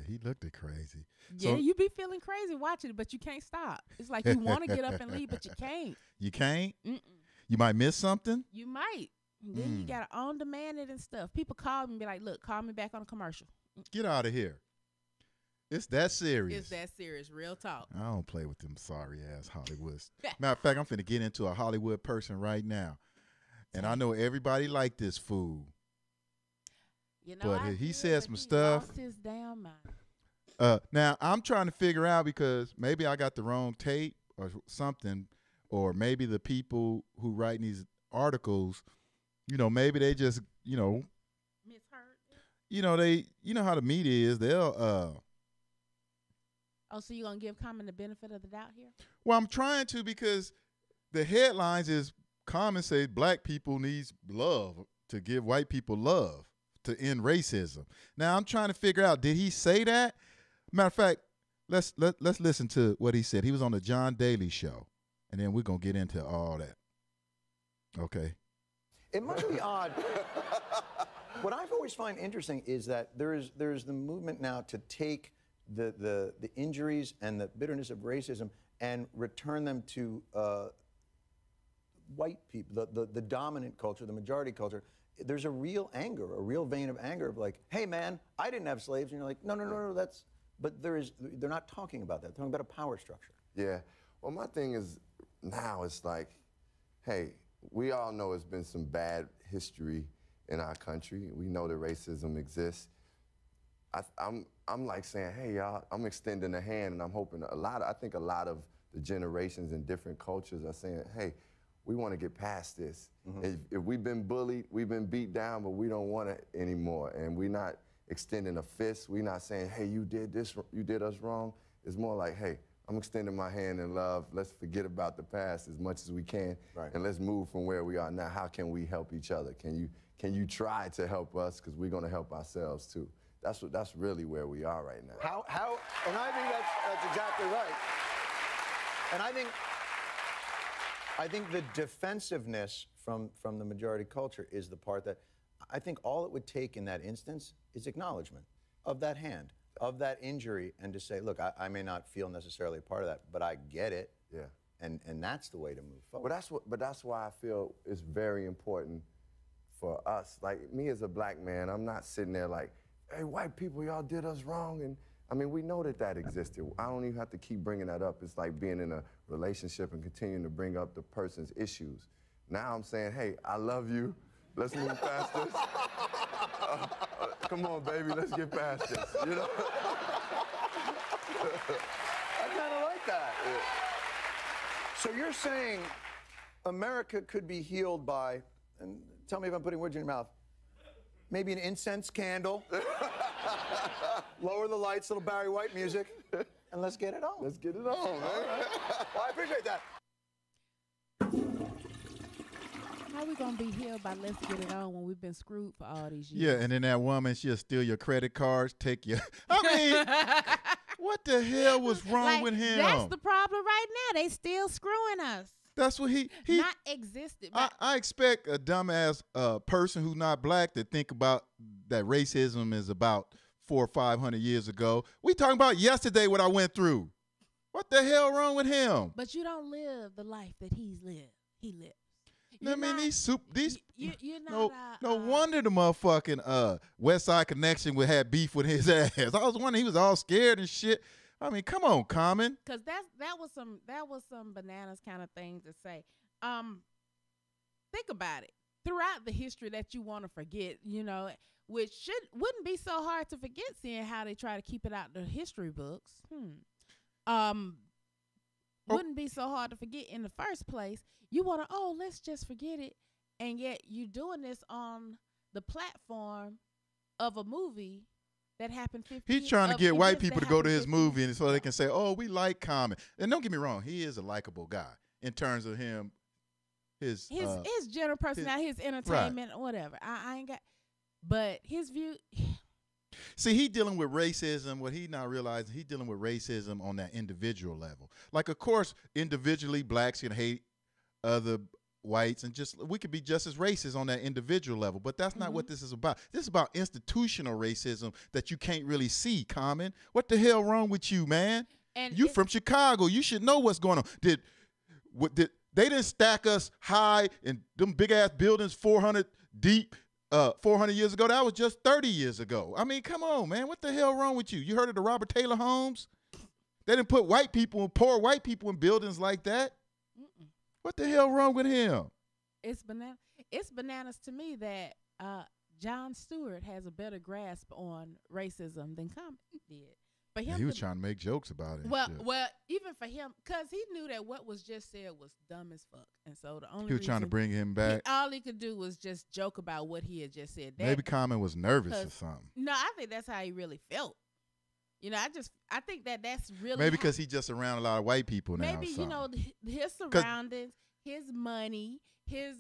he looked it crazy. Yeah, So you be feeling crazy watching it, but you can't stop. It's like you want to get up and leave, but you can't. you can't. Mm-mm. You might miss something. You might. Then you got to on demand it and stuff. People call me and be like, look, call me back on a commercial. Get out of here. It's that serious. It's that serious. Real talk. I don't play with them sorry ass Hollywoods. Matter of fact, I'm finna get into a Hollywood person right now. And I know everybody like this fool. You know, But he said some stuff. Lost his damn mind. Now, I'm trying to figure out because maybe I got the wrong tape or something, or maybe the people who write these articles, maybe they just, Misheard. you know how the media is. They'll, Oh, so you're going to give Common the benefit of the doubt here? well, I'm trying to because the headlines is Common say black people needs love to give white people love to end racism. Now, I'm trying to figure out, did he say that? Matter of fact, let's listen to what he said. He was on the John Daly show, and then we're going to get into all that. Okay. It must be odd. What I've always find interesting is that there's the movement now to take the injuries and the bitterness of racism and return them to white people, the dominant culture, the majority culture. There's a real anger, a real vein of anger of like, hey man, I didn't have slaves, and you're like, no, that's. But they're not talking about that. They're talking about a power structure. Yeah. Well, my thing is now it's like, hey, we all know it's been some bad history in our country. We know that racism exists. I'm like saying, hey, y'all, I'm extending a hand, and I'm hoping I think a lot of the generations in different cultures are saying, hey, we want to get past this. Mm-hmm. If we've been bullied, we've been beat down, but we don't want it anymore. And we're not extending a fist. We're not saying, hey, you did this, you did us wrong. It's more like, hey, I'm extending my hand in love. Let's forget about the past as much as we can, right, and let's move from where we are now. How can we help each other? Can you try to help us? Because we're going to help ourselves too. That's really where we are right now. How? And I think that's exactly right. And I think the defensiveness from the majority culture is the part that I think all it would take in that instance is acknowledgement of that hand, of that injury, and to say, look, I may not feel necessarily a part of that, but I get it. Yeah. And that's the way to move forward. But that's why I feel it's very important for us. Like me as a black man, I'm not sitting there like, hey, white people, y'all did us wrong. And I mean, we know that existed. I don't even have to keep bringing that up. It's like being in a relationship and continuing to bring up the person's issues. Now I'm saying, hey, I love you. Let's move past this. Come on, baby, let's get past this, you know? I kind of like that. Yeah. So you're saying America could be healed by, and tell me if I'm putting words in your mouth, maybe an incense candle, lower the lights, little Barry White music, and let's get it on. Let's get it on, man. Right. Well, I appreciate that. How we gonna be healed by let's get it on when we've been screwed for all these years? Yeah, and then that woman, she'll steal your credit cards, take your. I mean, what the hell was wrong with him? That's the problem right now. They still screwing us. That's what he not existed. I expect a dumbass person who's not black to think about that racism is about 400 or 500 years ago. We talking about yesterday what I went through. What the hell wrong with him? But you don't live the life that he's lived. He lives. I mean, you're not, no wonder the motherfucking West Side Connection had beef with his ass. I was wondering, he was all scared and shit. I mean, come on, Common. Because that was some bananas kind of thing to say. Think about it. Throughout the history that you want to forget, which wouldn't be so hard to forget, seeing how they try to keep it out the history books. Wouldn't be so hard to forget in the first place. You want to, let's just forget it, and yet you doing this on the platform of a movie that happened 50 years. He's trying to get white people to go to his movie and so they can say, oh, we like Common. And don't get me wrong, he is a likable guy in terms of him, his general personality, his entertainment, right, whatever. I ain't got, but his view. See, he dealing with racism. What he not realizing, he dealing with racism on that individual level. Like, of course, individually, blacks can hate other whites, and we could be just as racist on that individual level. But that's not what this is about. This is about institutional racism that you can't really see. Common, what the hell wrong with you, man? And You from Chicago? You should know what's going on. Did they didn't stack us high in them big ass buildings 400 deep 400 years ago? That was just 30 years ago. I mean, come on, man. What the hell wrong with you? You heard of the Robert Taylor homes? They didn't put poor white people in buildings like that. What the hell wrong with him? It's bananas to me that Jon Stewart has a better grasp on racism than Common did. For him, he was trying to make jokes about it. Well, even for him, because he knew that what was just said was dumb as fuck, and so the only he was trying to bring him back. All he could do was just joke about what he had just said. Maybe Common was nervous or something. No, I think that's how he really felt. You know, I think that's really maybe because he just around a lot of white people now. Maybe you know his surroundings, his money, his.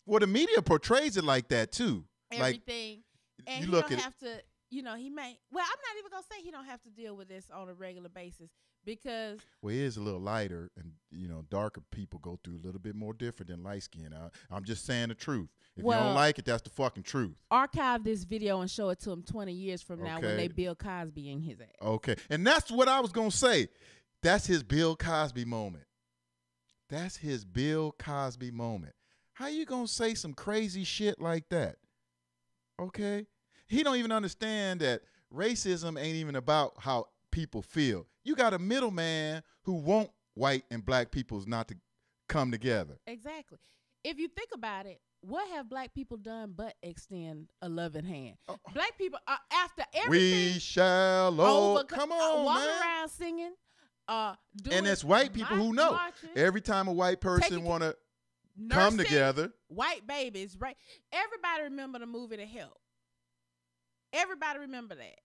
Well, the media portrays it like that too. Everything, like, and you he look don't at have to. You know, he may. Well, I'm not even gonna say he don't have to deal with this on a regular basis because. Well, he is a little lighter, and darker people go through a little bit more different than light skin. I'm just saying the truth. If you don't like it, that's the fucking truth. Archive this video and show it to him 20 years from now when they Bill Cosby in his ass. Okay, and that's what I was gonna say. That's his Bill Cosby moment. That's his Bill Cosby moment. How you gonna say some crazy shit like that? Okay. He don't even understand that racism ain't even about how people feel. You got a middleman who want white and black peoples not to come together. Exactly. If you think about it, what have black people done but extend a loving hand? Black people are after everything. We shall come on, walk man. around singing. And it's white people who know. Marches, every time a white person want to come together. White babies, right? Everybody remember the movie The Help. Everybody remember that.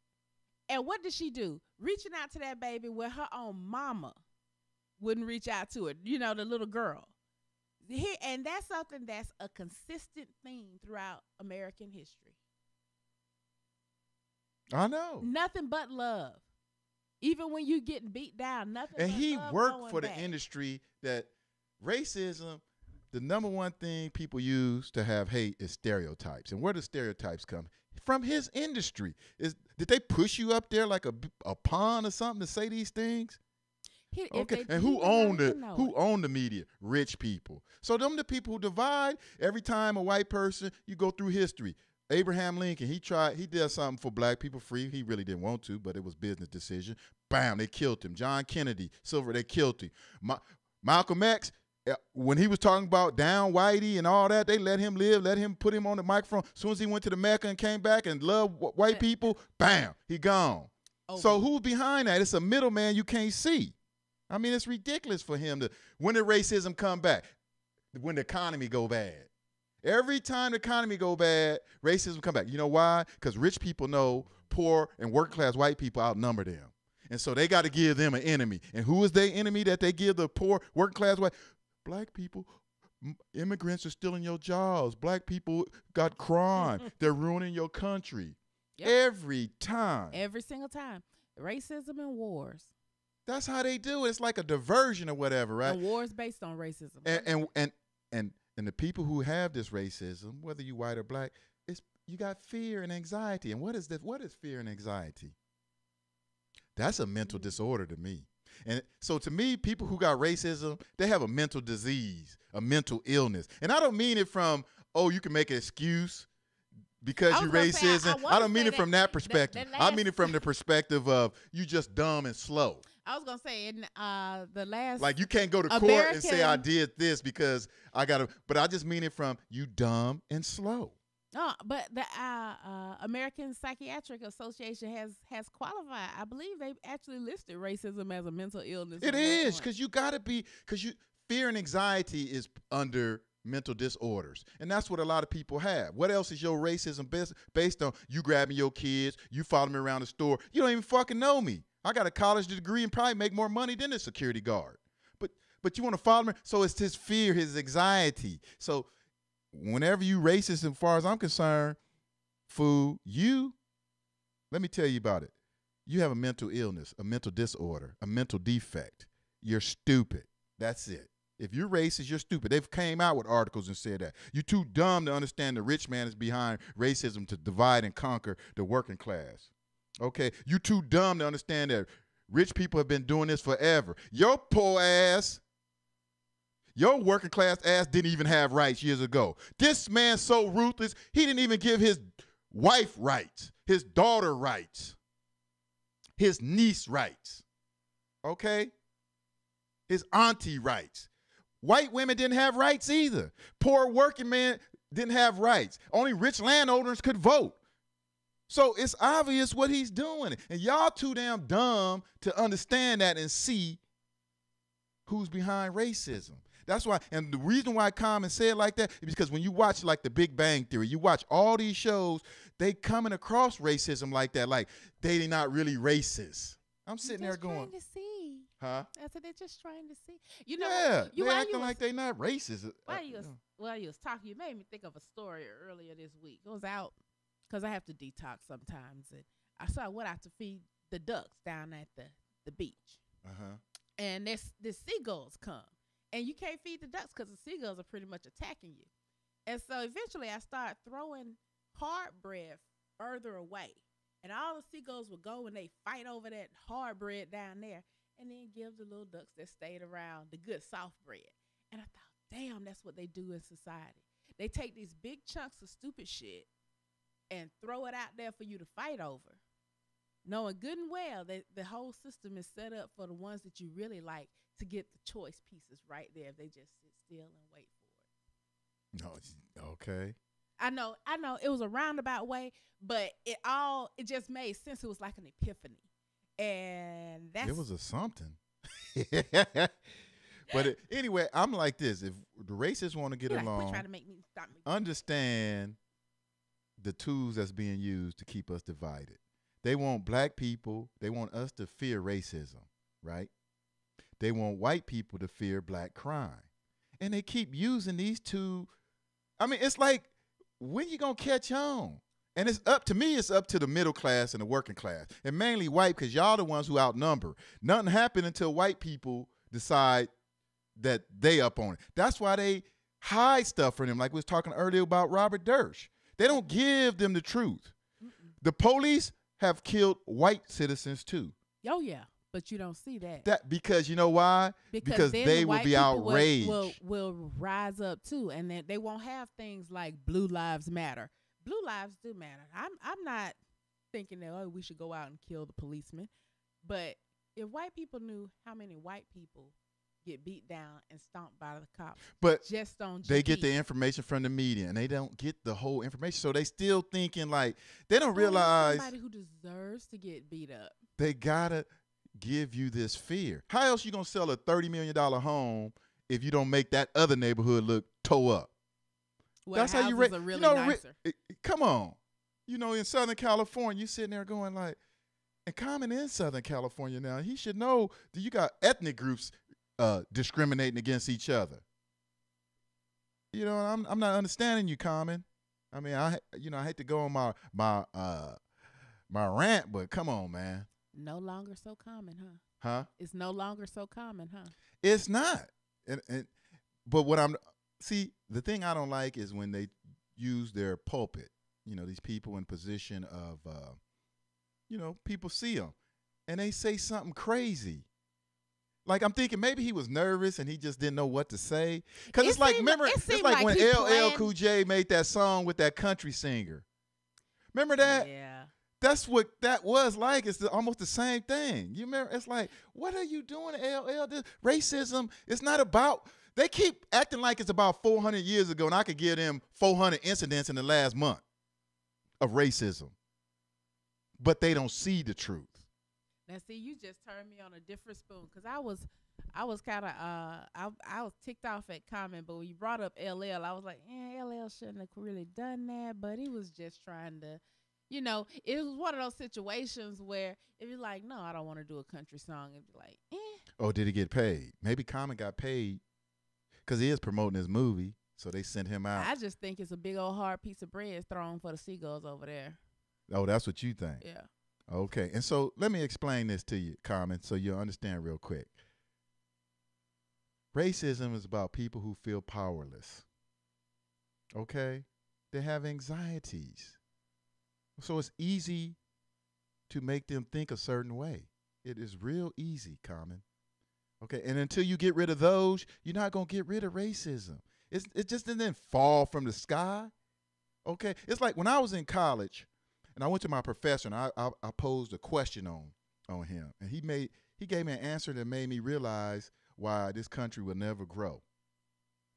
And what did she do? Reaching out to that baby where her own mama wouldn't reach out to her. You know, the little girl. And that's something that's a consistent theme throughout American history. I know. Nothing but love. Even when you getting beat down, nothing and but he love worked for back. the industry that racism, the number one thing people use to have hate is stereotypes. And where do stereotypes come? From his industry. Did they push you up there like a pawn or something to say these things? Okay, and who owned the media? Rich people. So them the people who divide. Every time a white person, you go through history. Abraham Lincoln, he did something for black people free. He really didn't want to, but it was business decision. Bam, they killed him. John Kennedy, they killed him. Malcolm X, when he was talking about down whitey and all that, they let him live, let him put him on the microphone. As soon as he went to the Mecca and came back and loved white people, bam, he gone. So who's behind that? It's a middleman you can't see. I mean, it's ridiculous for him when did racism come back? When the economy go bad. Every time the economy go bad, racism come back. You know why? Because rich people know poor and working class white people outnumber them. And so they got to give them an enemy. And who is their enemy that they give the poor working class white? Black people. Immigrants are stealing your jobs. Black people got crime. They're ruining your country. Yep. Every time. Every single time. Racism and wars. That's how they do it. It's like a diversion or whatever, right? And wars based on racism. And the people who have this racism, whether you white or black, you got fear and anxiety. And what is that? What is fear and anxiety? That's a mental disorder to me. And so to me, people who got racism, they have a mental disease, a mental illness. And I don't mean it from, you can make an excuse because you're racist. I don't mean it from that perspective. I mean it from the perspective of you just dumb and slow. I was going to say, in the last... Like, you can't go to court and say, I did this because I got to... But I just mean it from, you dumb and slow. No, but the American Psychiatric Association has qualified. I believe they actually listed racism as a mental illness. It is, because you got to be... Because fear and anxiety is under mental disorders. And that's what a lot of people have. What else is your racism based on? You grabbing your kids, you following me around the store. You don't even fucking know me. I got a college degree and probably make more money than a security guard. But you want to follow me? So it's his fear, his anxiety. So whenever you racist, as far as I'm concerned, let me tell you about it. You have a mental illness, a mental disorder, a mental defect. You're stupid. That's it. If you're racist, you're stupid. They've came out with articles and said that. You're too dumb to understand the rich man is behind racism to divide and conquer the working class. Okay? You're too dumb to understand that rich people have been doing this forever. Your poor ass, your working class ass didn't even have rights years ago. This man's so ruthless, he didn't even give his wife rights, his daughter rights, his niece rights. Okay? His auntie rights. White women didn't have rights either. Poor working men didn't have rights. Only rich landowners could vote. So it's obvious what he's doing. And y'all too damn dumb to understand that and see who's behind racism. That's why, and the reason why Common said like that is because when you watch like the Big Bang Theory, you watch all these shows, they coming across racism like that, like they not really racist. I'm sitting there going, trying to see. huh? That's what they're just trying to see. You know, Yeah, you, they while acting you was, like they not racist. while you was talking, you made me think of a story earlier this week. I was out because I have to detox sometimes, and I went out to feed the ducks down at the beach. Uh-huh. And the seagulls come, and you can't feed the ducks because the seagulls are pretty much attacking you. And so eventually I started throwing hard bread further away, and all the seagulls would go and they fight over that hard bread down there, and then give the little ducks that stayed around the good soft bread. And I thought, damn, that's what they do in society. They take these big chunks of stupid shit and throw it out there for you to fight over, knowing good and well that the whole system is set up for the ones that you really like to get the choice pieces right there if they just sit still and wait for it. No, okay. I know it was a roundabout way, but it just made sense. It was like an epiphany. And it was a something. But anyway, I'm like this. If the racists want to get along, trying to make me stop me. Understand the tools that's being used to keep us divided. They want black people, they want us to fear racism, right? They want white people to fear black crime. And they keep using these two. I mean, it's like, when you going to catch on? And it's up to me, it's up to the middle class and the working class. And mainly white, because y'all the ones who outnumber. Nothing happened until white people decide that they up on it. That's why they hide stuff from them. Like we was talking earlier about Robert Dersh. They don't give them the truth. The police have killed white citizens too. Oh, yeah. But you don't see that. That because you know why? Because they will be outraged. Will rise up too, and then they won't have things like Blue Lives Matter. Blue lives do matter. I'm not thinking that we should go out and kill the policeman, but if white people knew how many white people get beat down and stomped by the cops, but just on they get the information from the media and they don't get the whole information, so they still thinking like they don't realize somebody who deserves to get beat up. They gotta give you this fear. How else you gonna sell a $30 million home if you don't make that other neighborhood look toe up? Well, that's how you are really nicer. Come on, in Southern California, you sitting there going like, and Common in Southern California now, he should know that you got ethnic groups discriminating against each other. I'm not understanding you, Common. I mean, I hate to go on my rant, but come on, man. No longer so common, huh? Huh? It's no longer so common, huh? It's not. But the thing I don't like is when they use their pulpit. These people in position of, people see them and they say something crazy. Like I'm thinking maybe he was nervous and he just didn't know what to say. Because it's like when LL Cool J made that song with that country singer. Remember that? Yeah. That's what that was like. It's almost the same thing. You remember? It's like, what are you doing, LL? This racism, it's not about, they keep acting like it's about 400 years ago, and I could give them 400 incidents in the last month of racism. But they don't see the truth. Now, see, you just turned me on a different spoon, because I was kind of, I was ticked off at Common, but when you brought up LL, I was like, LL shouldn't have really done that, but he was just trying to, it was one of those situations where if you're like, no, I don't want to do a country song, it'd be like, Oh, did he get paid? Maybe Common got paid because he is promoting his movie, so they sent him out. I just think it's a big old hard piece of bread thrown for the seagulls over there. Oh, that's what you think? Yeah. Okay, and so let me explain this to you, Common, so you'll understand real quick. Racism is about people who feel powerless. Okay? They have anxieties. So it's easy to make them think a certain way. It is real easy, Common. Okay? And until you get rid of those, you're not going to get rid of racism. It just didn't fall from the sky. Okay? It's like when I was in college and I went to my professor and I posed a question on him. And he gave me an answer that made me realize why this country will never grow.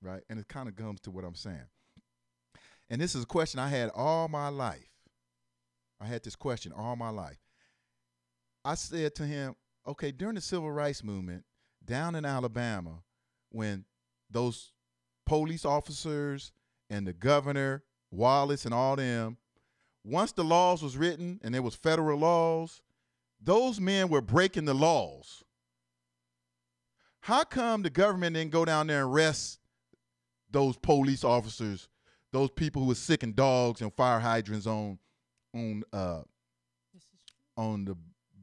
Right? And it kind of comes to what I'm saying. And this is a question I had all my life. I had this question all my life. I said to him, okay, during the Civil Rights Movement down in Alabama, when those police officers and the governor, Wallace and all them, once the laws was written and there was federal laws, those men were breaking the laws. How come the government didn't go down there and arrest those police officers, those people who were sicking dogs and fire hydrants on the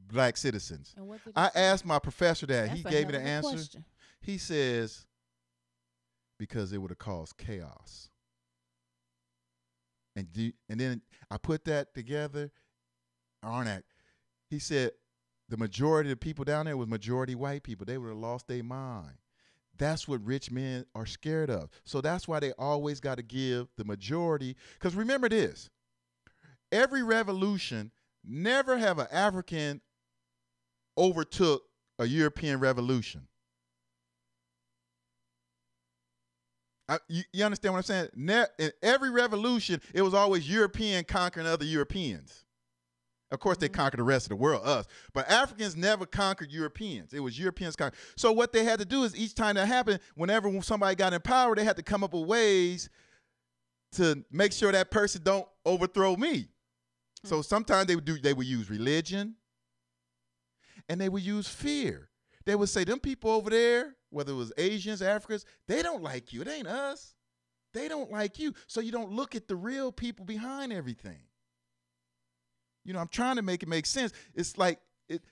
black citizens? I asked my professor that. He gave me the answer. Question. He says, because it would have caused chaos. And then I put that together. Arnak, he said the majority of the people down there was majority white people. They would have lost their mind. That's what rich men are scared of. So that's why they always got to give the majority. Because remember this, every revolution, never have an African overtook a European revolution. You understand what I'm saying? In every revolution, it was always European conquering other Europeans. Of course, they conquered the rest of the world, us. But Africans never conquered Europeans. It was Europeans conquered. So what they had to do is each time that happened, whenever somebody got in power, they had to come up with ways to make sure that person don't overthrow me. So sometimes they would use religion, and they would use fear. They would say, them people over there, whether it was Asians, Africans, they don't like you. It ain't us. They don't like you. So you don't look at the real people behind everything. You know, I'm trying to make it make sense. It's like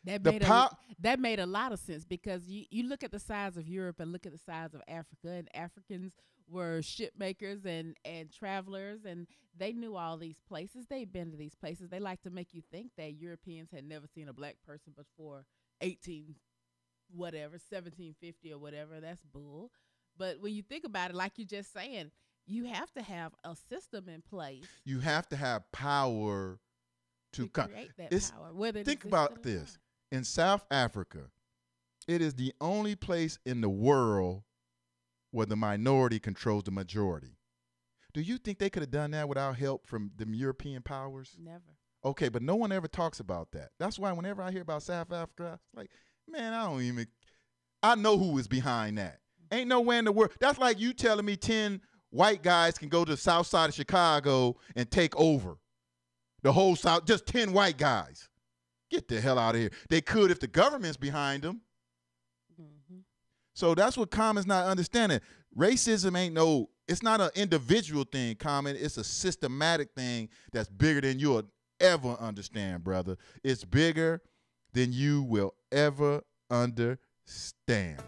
that made a lot of sense, because you look at the size of Europe and look at the size of Africa, and Africans were ship makers and travelers, and they knew all these places. They'd been to these places. They like to make you think that Europeans had never seen a black person before 1750 or whatever. That's bull. But when you think about it, like you're just saying, you have to have a system in place. You have to have power to create that power. Think about this. In South Africa, it is the only place in the world where the minority controls the majority. Do you think they could have done that without help from the European powers? Never. Okay, but no one ever talks about that. That's why whenever I hear about South Africa, it's like, man, I know who is behind that. Ain't nowhere in the world. That's like you telling me 10 white guys can go to the south side of Chicago and take over the whole South, just 10 white guys. Get the hell out of here. They could if the government's behind them. Mm-hmm. So that's what Common's not understanding. Racism it's not an individual thing, Common. It's a systematic thing that's bigger than you'll ever understand, brother. It's bigger than you will ever understand.